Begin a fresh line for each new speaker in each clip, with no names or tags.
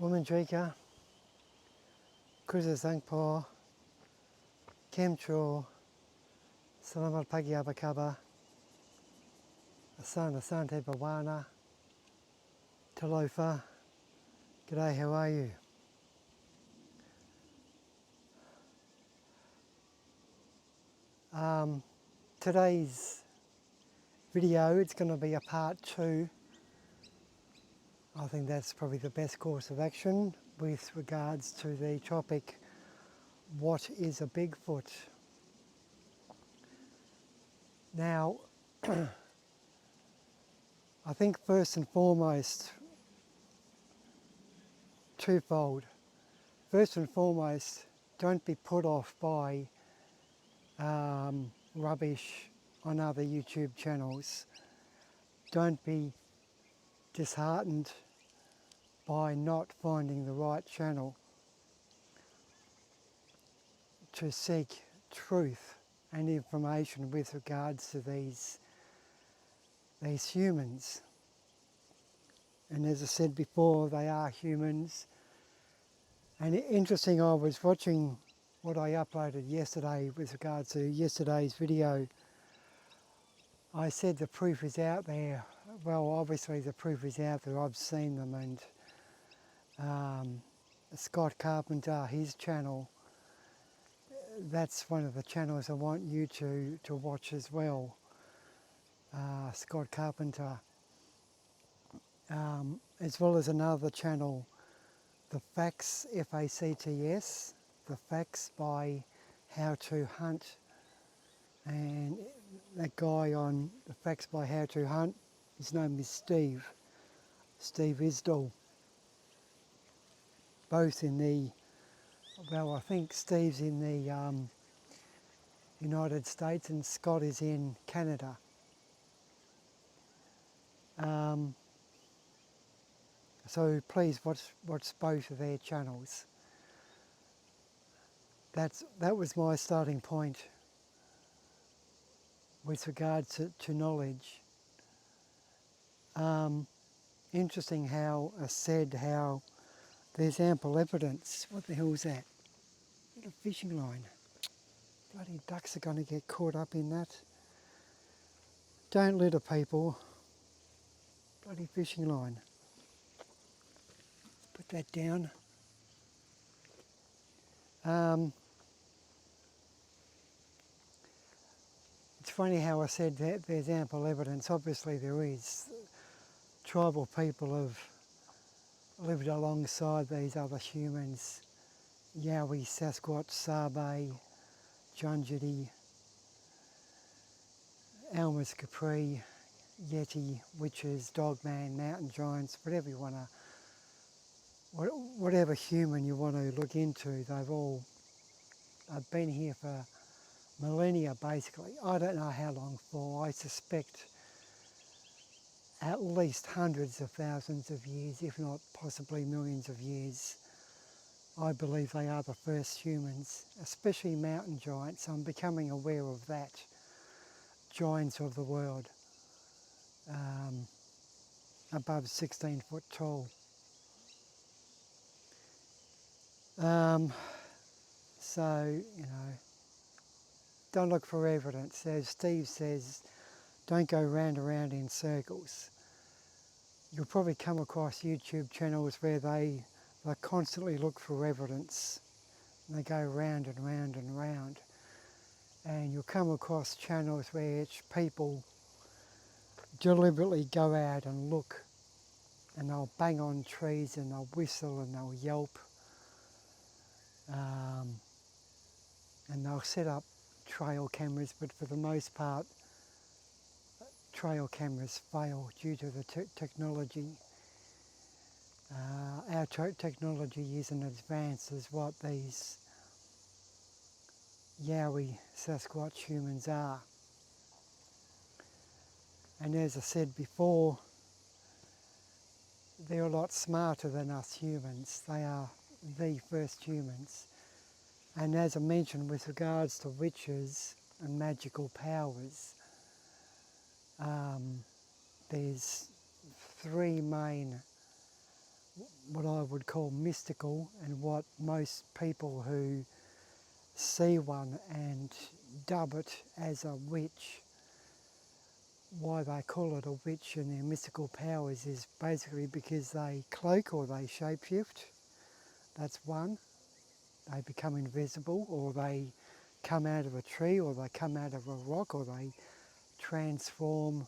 Womanjika, Kuzazangpo, Kemcho, Salamat Pagi Abakaba, Asante Bawana, Talofa, G'day, how are you? Today's video, it's going to be a part 2. I think that's probably the best course of action with regards to the topic, what is a Bigfoot? Now, I think first and foremost, twofold. First and foremost, don't be put off by rubbish on other YouTube channels. Don't be disheartened by not finding the right channel to seek truth and information with regards to these humans. And as I said before, they are humans. And interesting, I was watching what I uploaded yesterday with regards to yesterday's video. I said the proof is out there. Well, obviously the proof is out there. I've seen them, and Scott Carpenter, his channel, that's one of the channels I want you to watch as well. Scott Carpenter, as well as another channel, The Facts, F-A-C-T-S, The Facts by How to Hunt. And that guy on The Facts by How to Hunt, his name is Steve Isdall. Both in the, well, I think Steve's in the United States and Scott is in Canada. So please watch both of their channels. That was my starting point with regard to knowledge. Interesting how I said how there's ample evidence. What the hell is that? Little fishing line. Bloody ducks are going to get caught up in that. Don't litter, people. Bloody fishing line. Put that down. It's funny how I said that there's ample evidence. Obviously there is. Tribal people have lived alongside these other humans. Yowie, Sasquatch, Sabe, Junjidi, Elmer's Capri, Yeti, witches, dogman, mountain giants, whatever you want to, whatever human you want to look into, they've all been here for millennia basically. I don't know how long for. I suspect at least hundreds of thousands of years, if not possibly millions of years. I believe they are the first humans, especially mountain giants. I'm becoming aware of that. Giants of the world, above 16 foot tall. So, you know, don't look for evidence. As Steve says, don't go round and round in circles. You'll probably come across YouTube channels where they constantly look for evidence. And they go round and round and round. And you'll come across channels where people deliberately go out and look, and they'll bang on trees and they'll whistle and they'll yelp. And they'll set up trail cameras, but for the most part, trail cameras fail due to the technology. Our technology isn't as advanced as what these Yowie Sasquatch humans are. And as I said before, they're a lot smarter than us humans. They are the first humans. And as I mentioned with regards to witches and magical powers, there's three main what I would call mystical, and what most people who see one and dub it as a witch, why they call it a witch and their mystical powers is basically because they cloak or they shapeshift. That's one. They become invisible, or they come out of a tree, or they come out of a rock, or they transform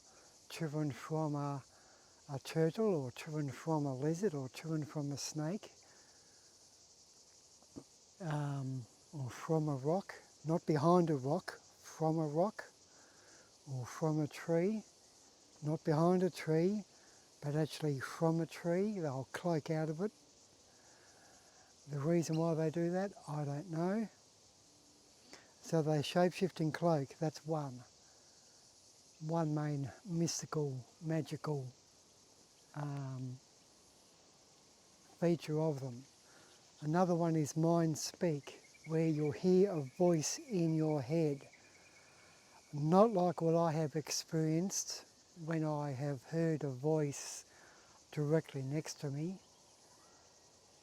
to and from a turtle, or to and from a lizard, or to and from a snake, or from a rock, not behind a rock, from a rock, or from a tree, not behind a tree, but actually from a tree. They'll cloak out of it. The reason why they do that, I don't know. So they shapeshift and cloak, that's one. One main mystical, magical feature of them. Another one is mind speak, where you'll hear a voice in your head. Not like what I have experienced when I have heard a voice directly next to me,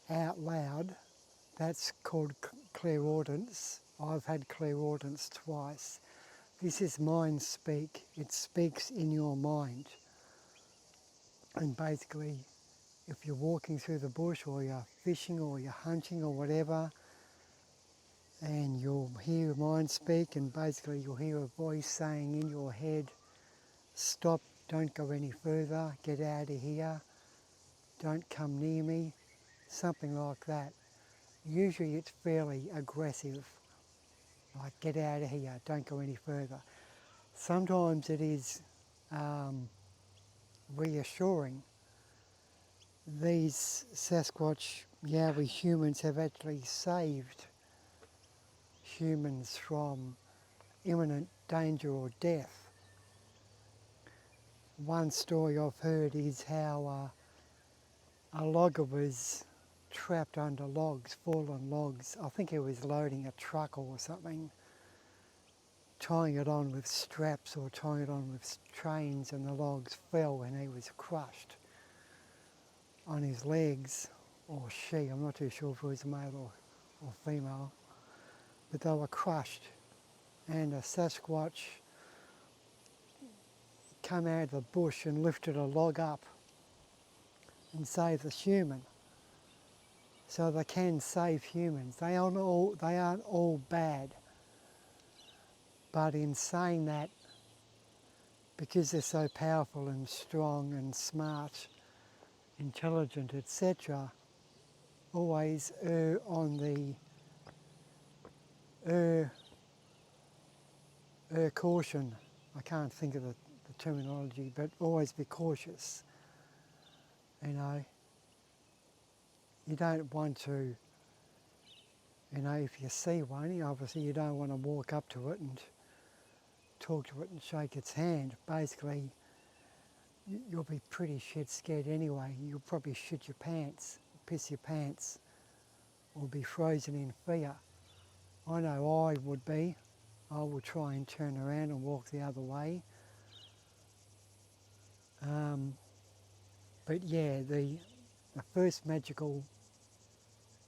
out loud. That's called clairaudence. I've had clairaudence twice. This is mind speak. It speaks in your mind. And basically, if you're walking through the bush, or you're fishing, or you're hunting, or whatever, and you'll hear mind speak, and basically you'll hear a voice saying in your head, stop, don't go any further, get out of here, don't come near me, something like that. Usually it's fairly aggressive, like get out of here, don't go any further. Sometimes it is reassuring. These Sasquatch Yowie humans have actually saved humans from imminent danger or death. One story I've heard is how a logger was trapped under logs, fallen logs. I think he was loading a truck or something, tying it on with straps or tying it on with trains, and the logs fell and he was crushed on his legs, or she, I'm not too sure if it was a male or female, but they were crushed, and a Sasquatch came out of the bush and lifted a log up and saved the human. So they can save humans. They aren't all bad. But in saying that, because they're so powerful and strong and smart, intelligent, etc., always err on the caution. I can't think of the terminology, but always be cautious. You know, you don't want to, if you see one, obviously you don't want to walk up to it and talk to it and shake its hand. Basically, you'll be pretty shit scared anyway. You'll probably shit your pants, piss your pants, or be frozen in fear. I know I would be. I would try and turn around and walk the other way. But yeah, the first magical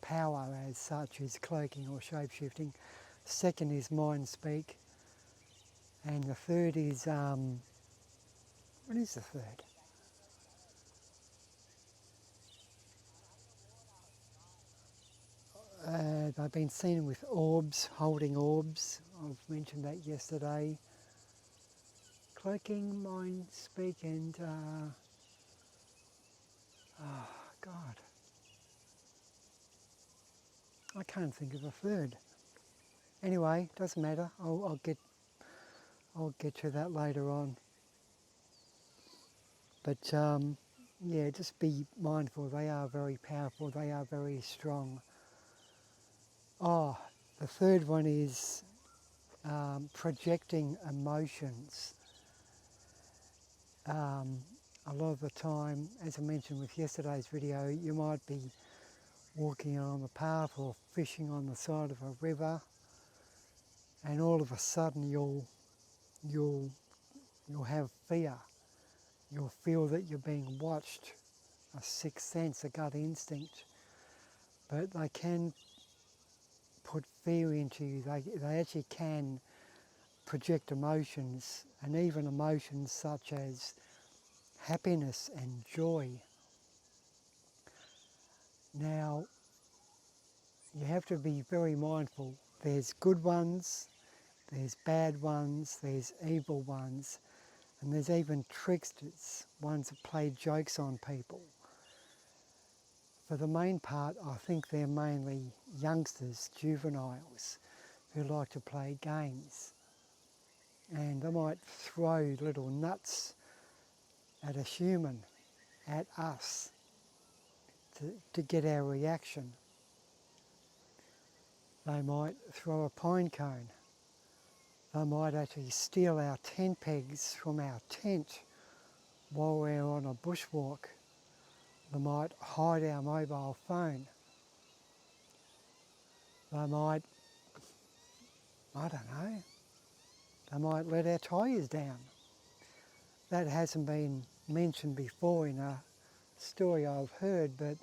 power as such is cloaking or shapeshifting. Second is mind speak. And the third is, what is the third? They've been seen with orbs, holding orbs. I've mentioned that yesterday. Cloaking, mind speak, and oh God, I can't think of a third. Anyway, doesn't matter. I'll get to that later on. But yeah, just be mindful. They are very powerful. They are very strong. Oh, the third one is projecting emotions. A lot of the time, as I mentioned with yesterday's video, you might be walking on the path or fishing on the side of a river, and all of a sudden you'll have fear. You'll feel that you're being watched a sixth sense, a gut instinct, but they can put fear into you. They actually can project emotions, and even emotions such as happiness and joy. Now, you have to be very mindful. There's good ones, there's bad ones, there's evil ones, and there's even tricksters, ones that play jokes on people. For the main part, I think they're mainly youngsters, juveniles, who like to play games. And they might throw little nuts at a human, at us, to get our reaction. They might throw a pine cone. They might actually steal our tent pegs from our tent while we're on a bushwalk. They might hide our mobile phone. They might, I don't know, they might let our tyres down. That hasn't been mentioned before in a story I've heard, but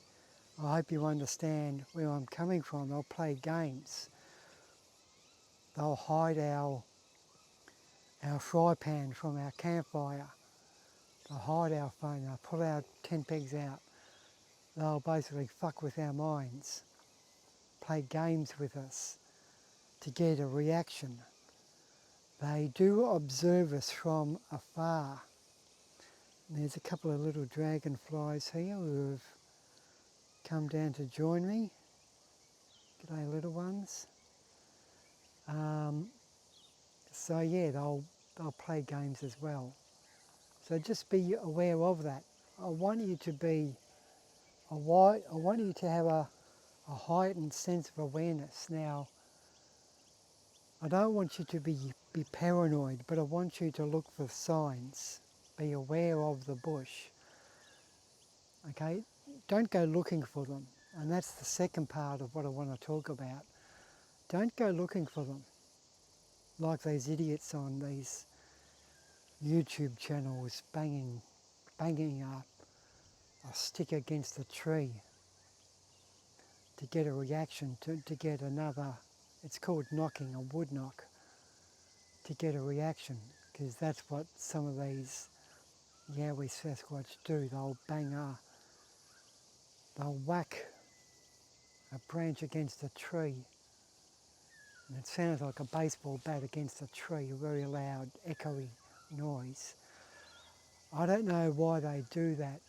I hope you understand where I'm coming from. They'll play games. They'll hide our fry pan from our campfire. They'll hide our phone. They'll pull our tent pegs out. They'll basically fuck with our minds, play games with us to get a reaction. They do observe us from afar. There's a couple of little dragonflies here who have come down to join me. G'day, little ones. So yeah, they'll play games as well. So just be aware of that. I want you to have a heightened sense of awareness. Now, I don't want you to be paranoid, but I want you to look for signs. Be aware of the bush. Okay? Don't go looking for them. And that's the second part of what I want to talk about. Don't go looking for them like these idiots on these YouTube channels banging a stick against a tree to get a reaction, to get another, it's called knocking, a wood knock, to get a reaction, because that's what some of these Yowie Sasquatch do. They'll whack a branch against a tree, and it sounds like a baseball bat against a tree, a very loud, echoey noise. I don't know why they do that.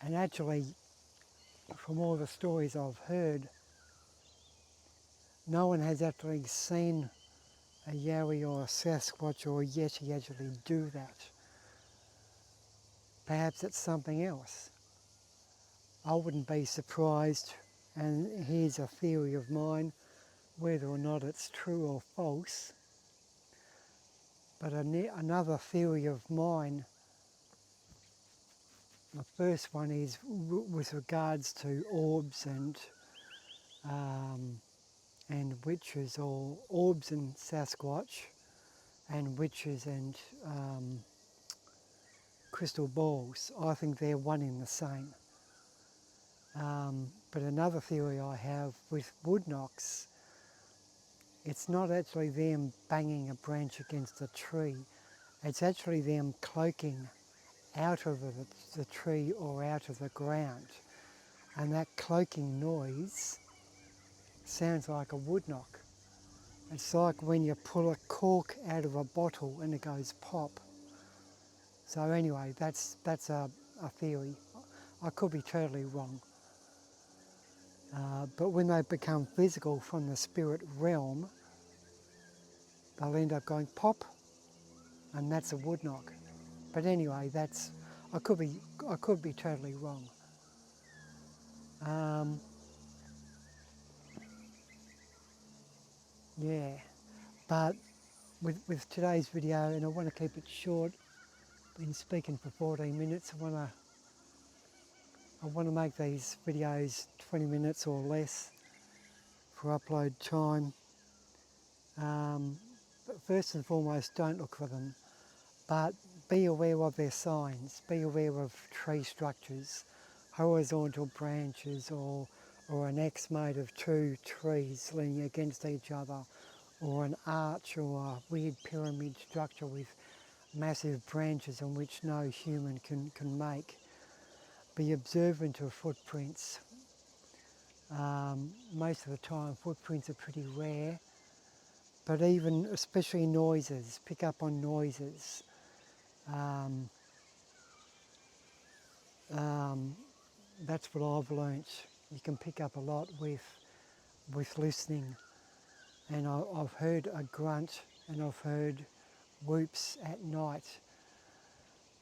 And actually, from all the stories I've heard, no one has actually seen a Yowie or a Sasquatch or a Yeti actually do that. Perhaps it's something else. I wouldn't be surprised, and here's a theory of mine, whether or not it's true or false, but another theory of mine, the first one is with regards to orbs and witches, or orbs and Sasquatch, and witches and crystal balls. I think they're one in the same. But another theory I have with wood knocks, it's not actually them banging a branch against a tree, it's actually them cloaking out of the tree or out of the ground. And that cloaking noise sounds like a wood knock. It's like when you pull a cork out of a bottle and it goes pop. So anyway, that's a theory. I could be totally wrong. But when they become physical from the spirit realm, they'll end up going pop, and that's a wood knock. But anyway, I could be totally wrong. Yeah, but with today's video, and I want to keep it short. Been speaking for 14 minutes. I want to make these videos 20 minutes or less for upload time. But first and foremost, don't look for them. But be aware of their signs, be aware of tree structures, horizontal branches or an X made of two trees leaning against each other, or an arch or a weird pyramid structure with massive branches on which no human can make. Be observant of footprints. Most of the time footprints are pretty rare, but even especially noises, pick up on noises. Um, that's what I've learnt. You can pick up a lot with listening. And I've heard a grunt and I've heard whoops at night.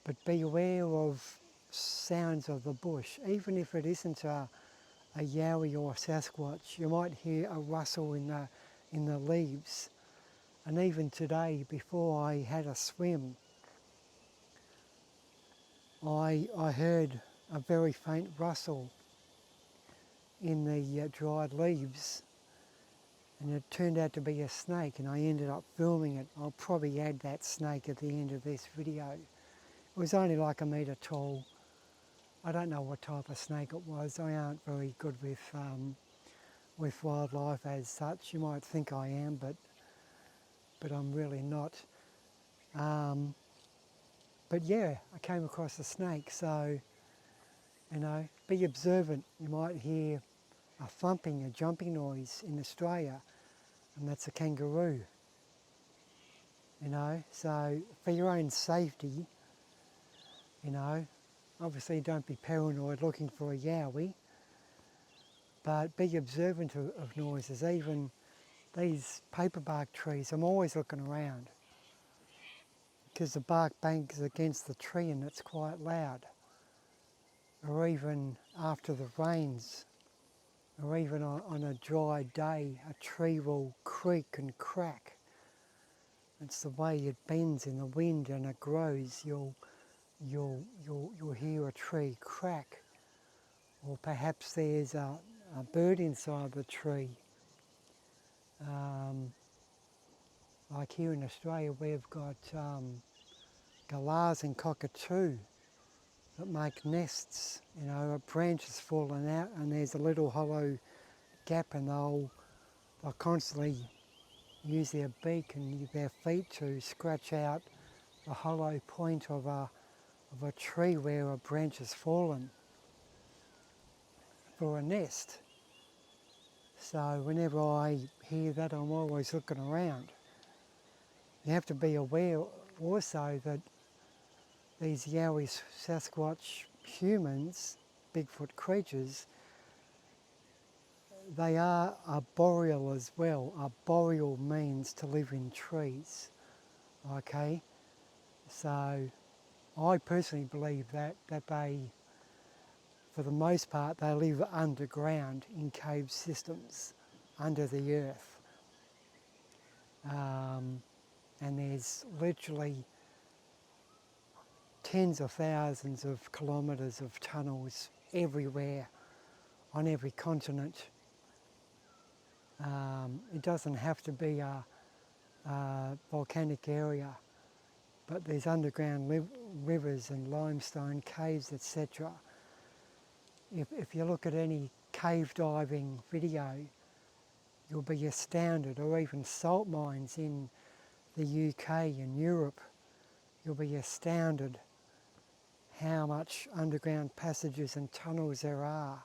But be aware of sounds of the bush, even if it isn't a yowie or a Sasquatch. You might hear a rustle in the leaves. And even today, before I had a swim, I heard a very faint rustle in the dried leaves, and it turned out to be a snake, and I ended up filming it. I'll probably add that snake at the end of this video. It was only like a metre tall. I don't know what type of snake it was. I aren't very good with wildlife as such. You might think I am, but I'm really not. But yeah, I came across a snake, so, you know, be observant. You might hear a thumping, a jumping noise in Australia, and that's a kangaroo, you know. So for your own safety, you know, obviously don't be paranoid looking for a yowie, but be observant of noises. Even these paperbark trees, I'm always looking around because the bark bangs against the tree and it's quite loud. Or even after the rains, or even on a dry day, a tree will creak and crack. It's the way it bends in the wind and it grows. You'll hear a tree crack, or perhaps there's a bird inside the tree. Like here in Australia, we've got galahs and cockatoo that make nests. You know, a branch has fallen out and there's a little hollow gap, and they'll constantly use their beak and their feet to scratch out the hollow point of a tree where a branch has fallen for a nest. So whenever I hear that, I'm always looking around. You have to be aware also that these Yowie, Sasquatch humans, Bigfoot creatures, they are arboreal as well. Arboreal means to live in trees, okay? So I personally believe that they, for the most part, they live underground in cave systems, under the earth. And there's literally tens of thousands of kilometres of tunnels everywhere, on every continent. It doesn't have to be a volcanic area, but there's underground rivers and limestone caves, etc. If you look at any cave diving video, you'll be astounded, or even salt mines in the UK and Europe, you'll be astounded how much underground passages and tunnels there are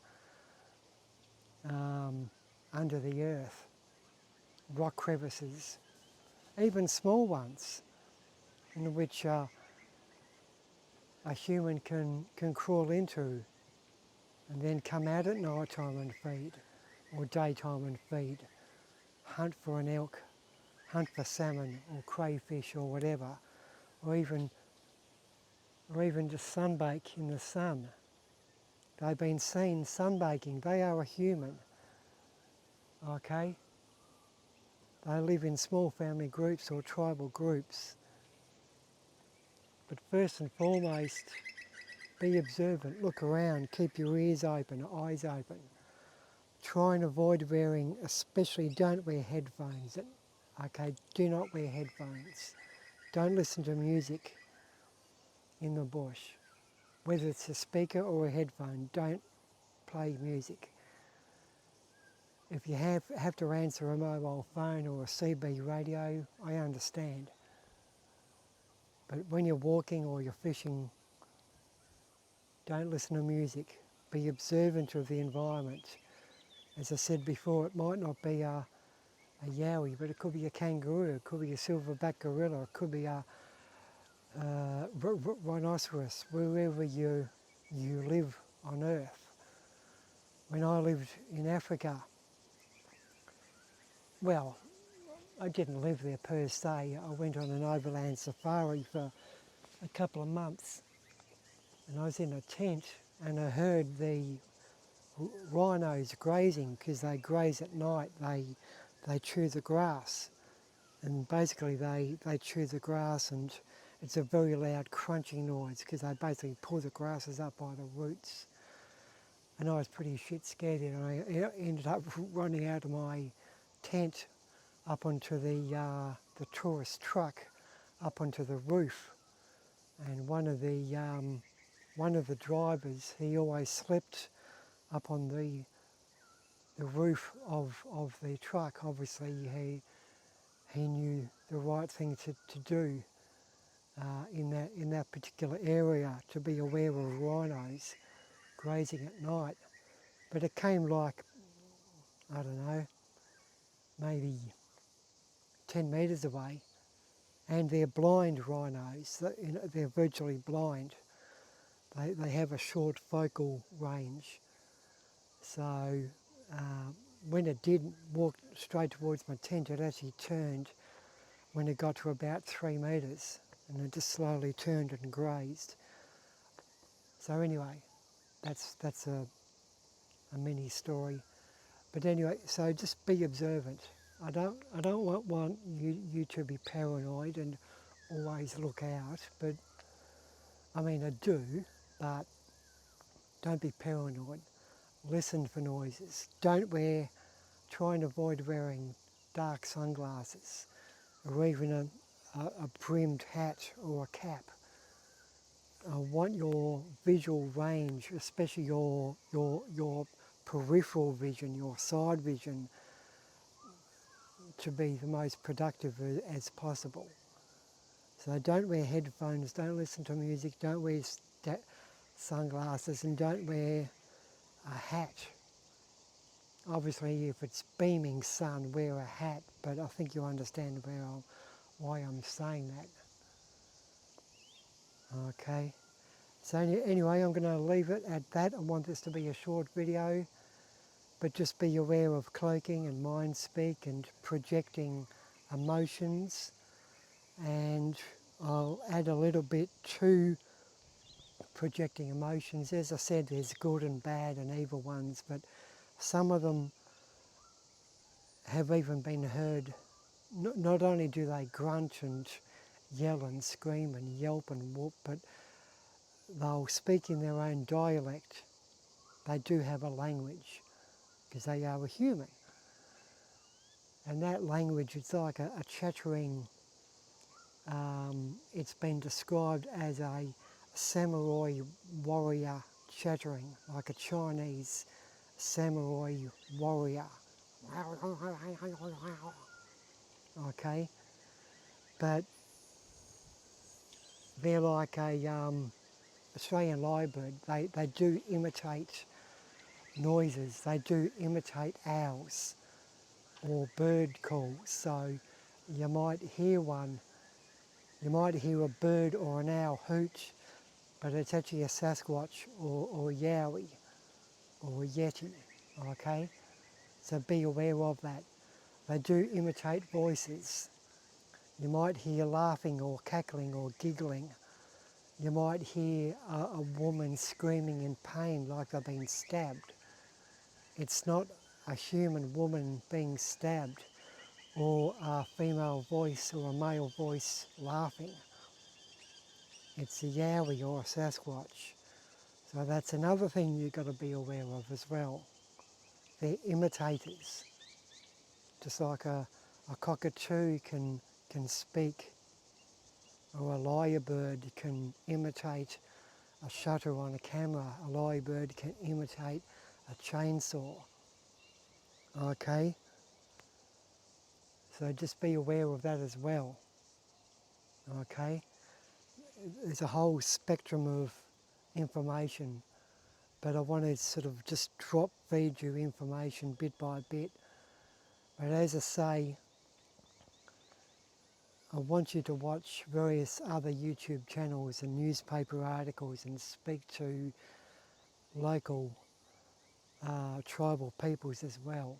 under the earth, rock crevices, even small ones, in which a human can crawl into and then come out at night time and feed, or daytime and feed, hunt for an elk, hunt for salmon or crayfish or whatever, or even just sunbake in the sun. They've been seen sunbaking. They are a human, okay? They live in small family groups or tribal groups. But first and foremost, be observant, look around, keep your ears open, eyes open. Try and avoid wearing, especially don't wear headphones. Okay, do not wear headphones. Don't listen to music. in the bush. Whether it's a speaker or a headphone, don't play music. If you have to answer a mobile phone or a CB radio, I understand. But when you're walking or you're fishing, don't listen to music. Be observant of the environment. As I said before, it might not be a yowie, but it could be a kangaroo, it could be a silverback gorilla, it could be a rhinoceros, wherever you live on Earth. When I lived in Africa, well, I didn't live there per se. I went on an overland safari for a couple of months, and I was in a tent and I heard the rhinos grazing, because they graze at night. They chew the grass, and basically they chew the grass, and it's a very loud crunching noise because they basically pull the grasses up by the roots. And I was pretty shit scared, and I ended up running out of my tent up onto the tourist truck, up onto the roof. And one of the drivers, he always slept up on the roof of the truck. Obviously, he knew the right thing to do in that particular area, to be aware of rhinos grazing at night. But it came like, I don't know, maybe 10 metres away, and they're blind rhinos. They're virtually blind. They have a short focal range. So when it did walk straight towards my tent, it actually turned when it got to about 3 metres, and it just slowly turned and grazed. So anyway, that's a mini story. But anyway, so just be observant. I don't want you to be paranoid and always look out, but I mean I do, but don't be paranoid. Listen for noises. Try and avoid wearing dark sunglasses, or even a brimmed hat or a cap. I want your visual range, especially your peripheral vision, your side vision, to be the most productive as possible. So don't wear headphones, don't listen to music, don't wear sunglasses, and don't wear a hat. Obviously, if it's beaming sun, wear a hat, but I think you understand why I'm saying that. Okay, so anyway, I'm going to leave it at that. I want this to be a short video, but just be aware of cloaking and mind speak and projecting emotions, and I'll add a little bit to projecting emotions. As I said, there's good and bad and evil ones, but some of them have even been heard. Not only do they grunt and yell and scream and yelp and whoop, but they'll speak in their own dialect. They do have a language because they are a human. And that language, it's like a chattering, it's been described as a samurai warrior chattering, like a Chinese samurai warrior. Okay, but they're like a Australian lyrebird. They do imitate noises. They do imitate owls or bird calls. So you might hear a bird or an owl hoot, but it's actually a Sasquatch or a Yowie or a Yeti, okay? So be aware of that. They do imitate voices. You might hear laughing or cackling or giggling. You might hear a woman screaming in pain like they've been stabbed. It's not a human woman being stabbed, or a female voice or a male voice laughing. It's a Yowie or a Sasquatch. So that's another thing you've got to be aware of as well. They're imitators. Just like a cockatoo can speak or a lyrebird can imitate a shutter on a camera. A lyrebird can imitate a chainsaw. Okay, so just be aware of that as well. Okay, there's a whole spectrum of information, but I want to sort of just drop feed you information bit by bit. But as I say, I want you to watch various other YouTube channels and newspaper articles and speak to local tribal peoples as well.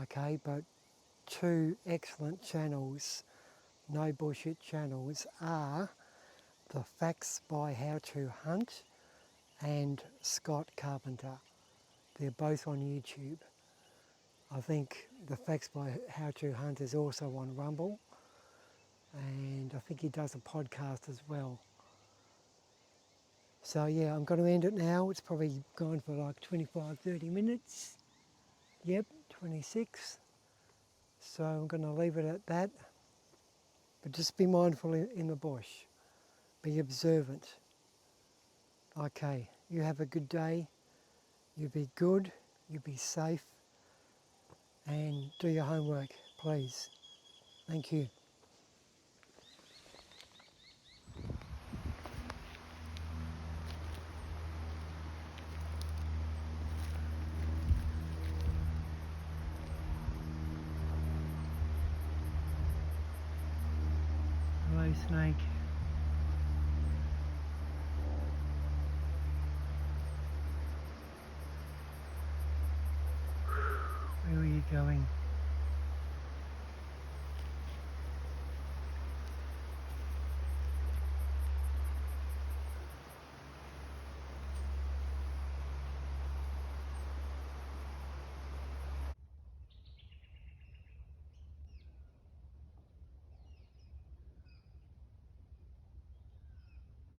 Okay, but two excellent channels, no bullshit channels, are the Facts by How to Hunt and Scott Carpenter. They're both on YouTube. I think the Facts by How to Hunt is also on Rumble, and I think he does a podcast as well. So yeah, I'm going to end it now. It's probably gone for like 25-30 minutes. Yep, 26. So I'm going to leave it at that. But just be mindful in the bush. Be observant. Okay, you have a good day. You be good. You be safe. And do your homework, please. Thank you. Hello, snake. Where are you going?